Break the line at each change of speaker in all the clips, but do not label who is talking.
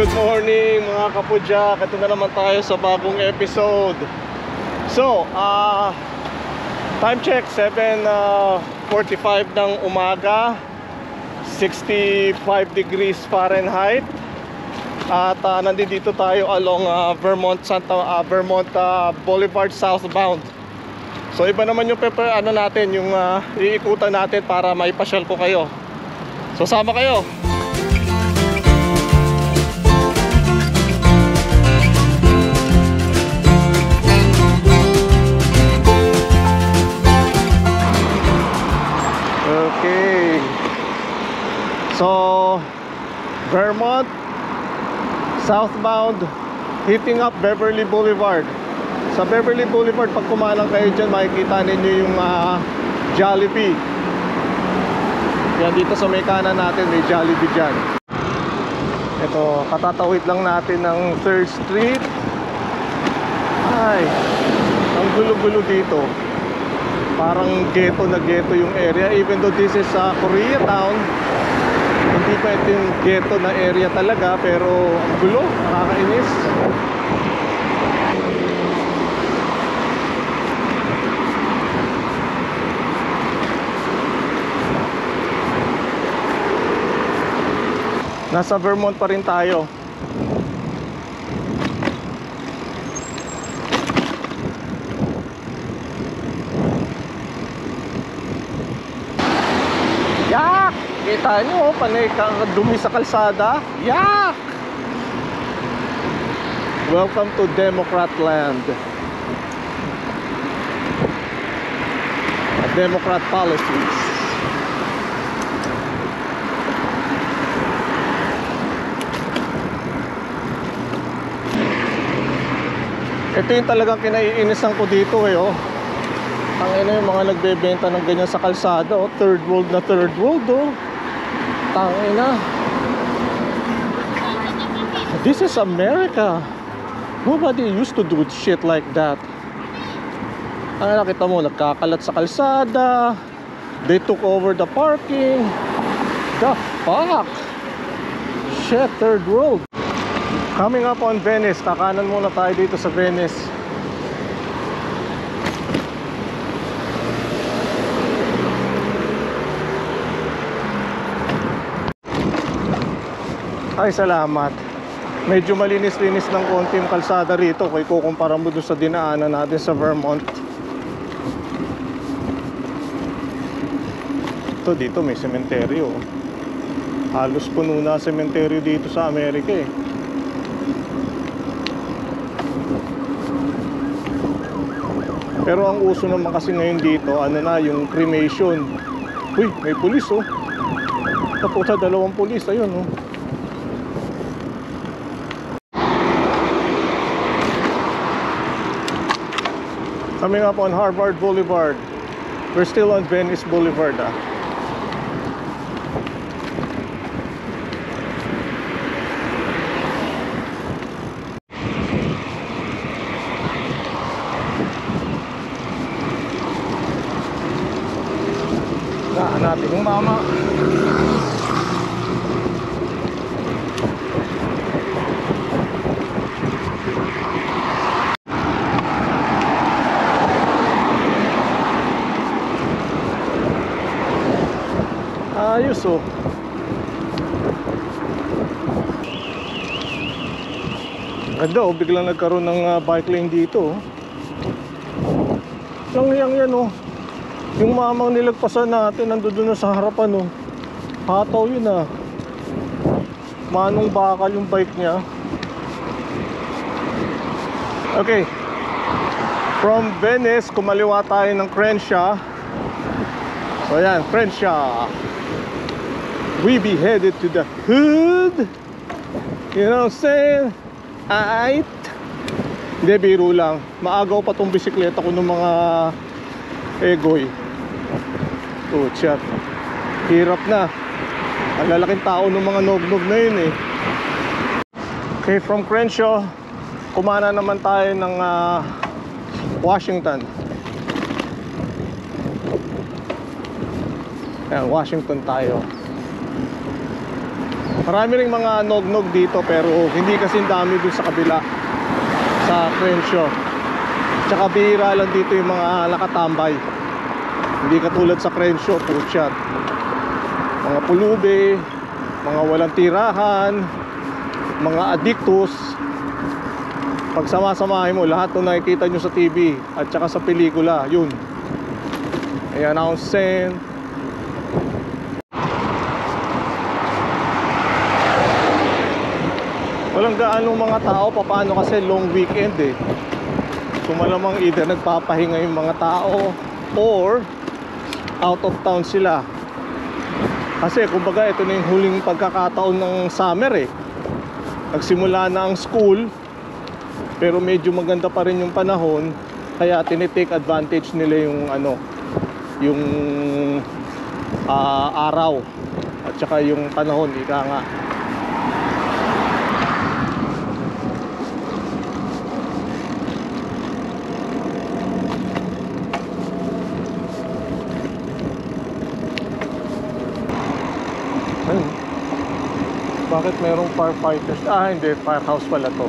Good morning mga kapudyak. Ito na naman tayo sa bagong episode. So, time check 7:45 ng umaga, 65 degrees Fahrenheit. At nandito tayo along Vermont Boulevard southbound. So iba naman yung natin, yung iikutan natin para maipasyal ko kayo. So sama kayo. Okay. So Vermont southbound, hitting up Beverly Boulevard. Sa Beverly Boulevard, pag kumalang kayo dyan, makikita ninyo yung Jollibee. Yan, dito sa may kanan natin may Jollibee dyan. Ito, katatawid lang natin ng 3rd Street. Ay, ang gulo-gulo dito. Parang ghetto na ghetto yung area. Even though this is Koreatown, hindi pa ito yung ghetto na area talaga. Pero ang gulo, nakakainis. Nasa Vermont pa rin tayo. Yak! Kita nyo, panay kang dumi sa kalsada. Yak! Welcome to Democrat land. Democrat policies. Ito yung talagang kinaiinisan ko dito oh. Tangina yung mga nagbebenta ng ganyan sa kalsada oh. Third world oh. Tangina. This is America. Nobody used to do shit like that. Ang nakita mo, nagkakalat sa kalsada. They took over the parking. The fuck? Shit, third world. Coming up on Venice. Kakanan muna tayo dito sa Venice. Ay, salamat. Medyo malinis-linis ng konti yung kalsada rito kung ikukumpara mo doon sa dinaanan natin sa Vermont. Ito, dito may sementeryo. Halos puno na sementeryo dito sa Amerika eh. Pero ang uso naman kasi ngayon dito, yung cremation. Uy, may pulis oh. Tapos sa 2 pulis, ayun oh. Coming up on Harvard Boulevard. We're still on Venice Boulevard natin yung mama. Ayos oh. Ganda oh, biglang nagkaroon ng bike lane dito oh. Langyang yan oh. Yung mamang nilagpasan natin nandoon na sa harapan oh. Hataw yun ah. Manong bakal yung bike niya. Okay. From Venice, kumaliwa tayo ng Crenshaw. So yan, Crenshaw. We be headed to the hood. You know what I'm saying? Aight. Hindi, biro lang. Maagaw pa tong bisikleta ko ng mga egoy. Oh, chat. Hirap na. Ang lalaking tao ng mga nog-nog na yun eh. Okay, from Crenshaw, kumana naman tayo ng Washington. Ayan, Washington tayo. Marami ring mga nog-nog dito pero hindi kasing dami dun sa kabila sa Crenshaw. Tsaka bihira lang dito yung mga nakatambay. Hindi katulad sa Crenshaw, putyat. Mga pulubi, mga walang tirahan, mga addictus. Pag sama-samahin mo, lahat ng nakikita nyo sa TV at saka sa pelikula, yun. Ayan, announcement. Walang gaano mga tao, paano kasi long weekend eh. So malamang either nagpapahinga yung mga tao or out of town sila. Kasi kumbaga ito na yung huling pagkakataon ng summer eh. Nagsimula na ang school, pero medyo maganda pa rin yung panahon, kaya tinitake advantage nila yung yung araw at saka yung panahon, ika nga. Bakit merong firefighters? Hindi, firehouse pala to.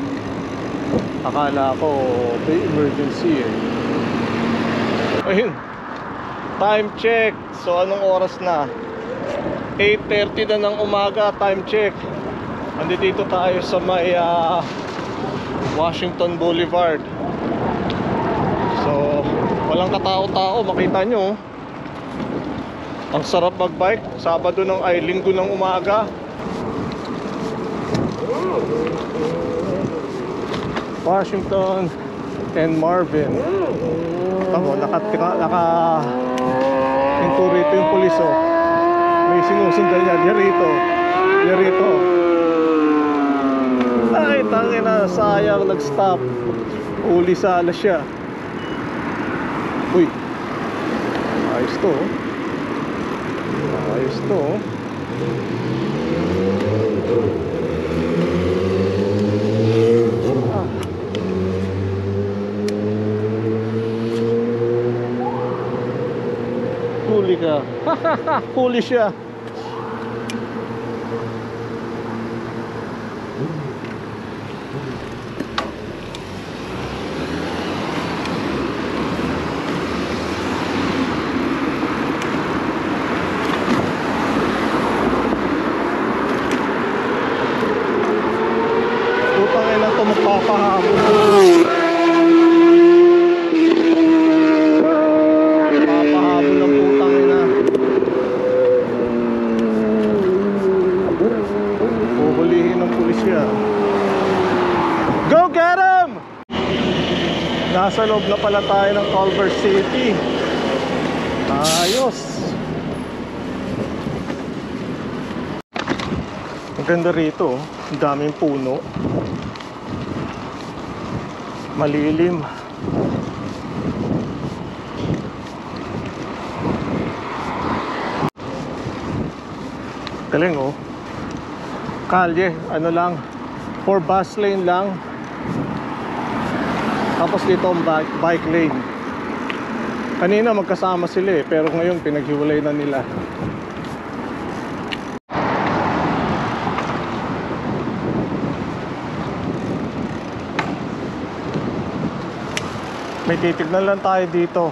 Akala ko may emergency eh. Ayun, time check. So anong oras na? 8:30 na ng umaga. Time check. Andito tayo sa may Washington Boulevard. So walang katao-tao, makita nyo. Ang sarap magbike. Sabado Linggo ng umaga. Washington and Marvin. Naka-hinto rito yung pulis oh. May sinusundan niya. Yarito. Ay, tangina, sayang, nag-stop. Uli sala siya. Uy, ayos to oh. Huli ka. Huli siya. Putang ina to, magpapahabol. Go get him! Nasa loob na pala tayo ng Culver City. Ayos. Ang ganda rito. Ang daming puno. Malilim. Galing oh. Kalye, ano lang, 4 bus lane lang. Tapos dito ang bike lane. Kanina magkasama sila eh, pero ngayon pinaghiwalay na nila. May titignan lang tayo dito.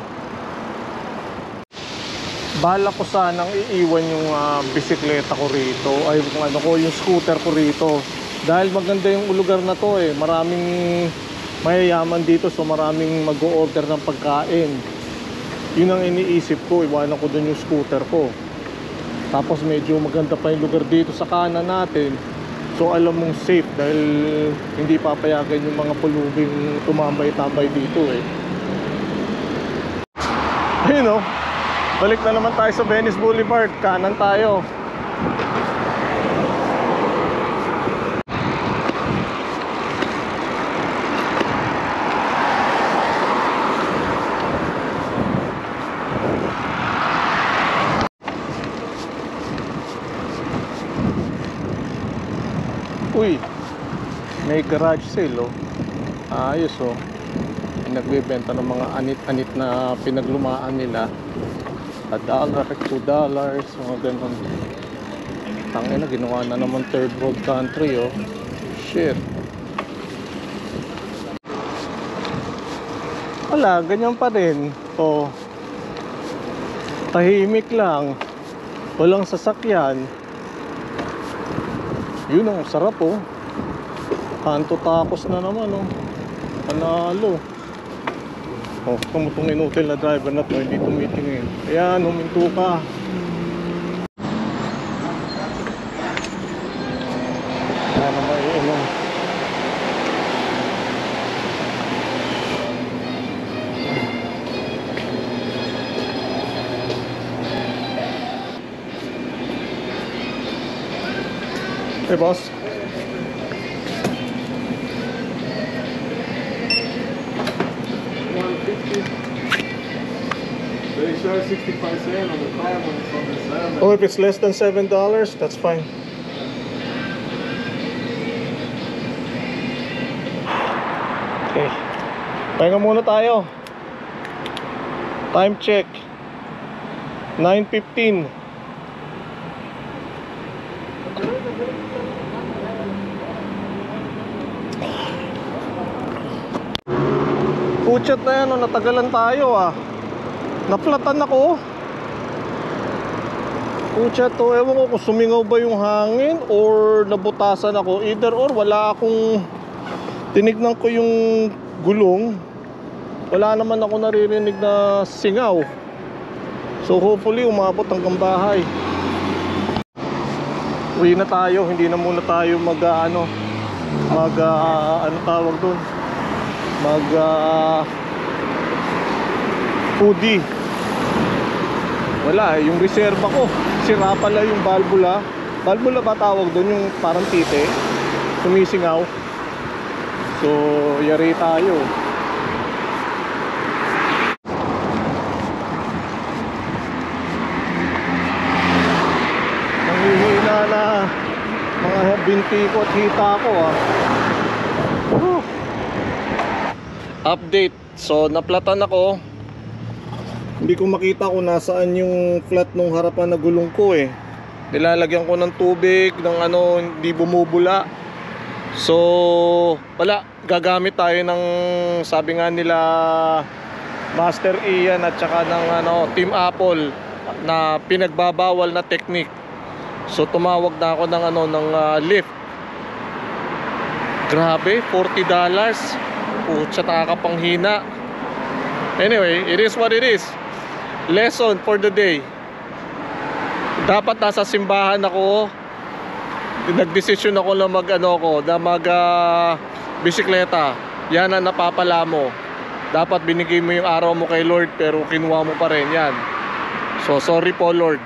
Bahala ko sanang iiwan yung bisikleta ko rito, ay yung scooter ko rito. Dahil maganda yung lugar na to eh. Maraming mayayaman dito, so maraming mag-o-order ng pagkain. Yun ang iniisip ko, iwanan ko dun yung scooter ko. Tapos medyo maganda pa yung lugar dito sa kanan natin. So alam mong safe dahil hindi papayagan yung mga pulubing tumambay-tambay dito eh. Ayun oh. Balik na naman tayo sa Venice Boulevard. Kanan tayo. Uy, may garage sale oh. Ayos oh. Nagbebenta ng mga anit-anit na pinaglumaan nila. $1, $2, mga ganun. Tangina, ginawa na naman third world country, oh. Shit. Wala, ganyan pa rin. Oh. Tahimik lang. Walang sasakyan. Yun ang sarap, oh. Kanto tapos na naman, oh. Panalo. Oh, tumutong inutil na driver na to, hindi tumitingin. Ayan, huminto ka. Ayan, maiinom. Hey, boss.
They charge 65 cents on the car when it's on the sand.
Oh, if it's less than $7, that's fine. Okay. Pahinga muna tayo. Time check. 9:15. Puchat na yan, oh, natagalan tayo ah. Naplatan ako. Puchat to, ewan ko kung sumingaw ba yung hangin or nabutasan ako. Either or, wala akong tinignan ko yung gulong. Wala naman ako naririnig na singaw. So hopefully umabot hanggang bahay. Uwi na tayo, hindi na muna tayo ano tawag doon? Foodie. Wala, yung reserva ko sira pala yung valvula. Valvula ba tawag doon, yung parang tite sumisingaw. So yari tayo. Nanghihina na mga binti ko at hita ko ah. Update. So naplatan ako. Hindi ko makita kung nasaan yung flat nung harapan na gulong ko eh. Nilalagyan ko ng tubig, ng hindi bumubula. So wala, gagamit tayo ng, sabi nga nila Master Ian at saka ng Team Apple na pinagbabawal na technique. So tumawag na ako ng lift. Grabe, $40. Pucha, nakakapanghina. Anyway, it is what it is. Lesson for the day. Dapat nasa simbahan ako. Nagdesisyon ako na bisikleta. Yan ang napapala mo. Dapat binigay mo yung araw mo kay Lord pero kinuha mo pa rin yan. So sorry po Lord.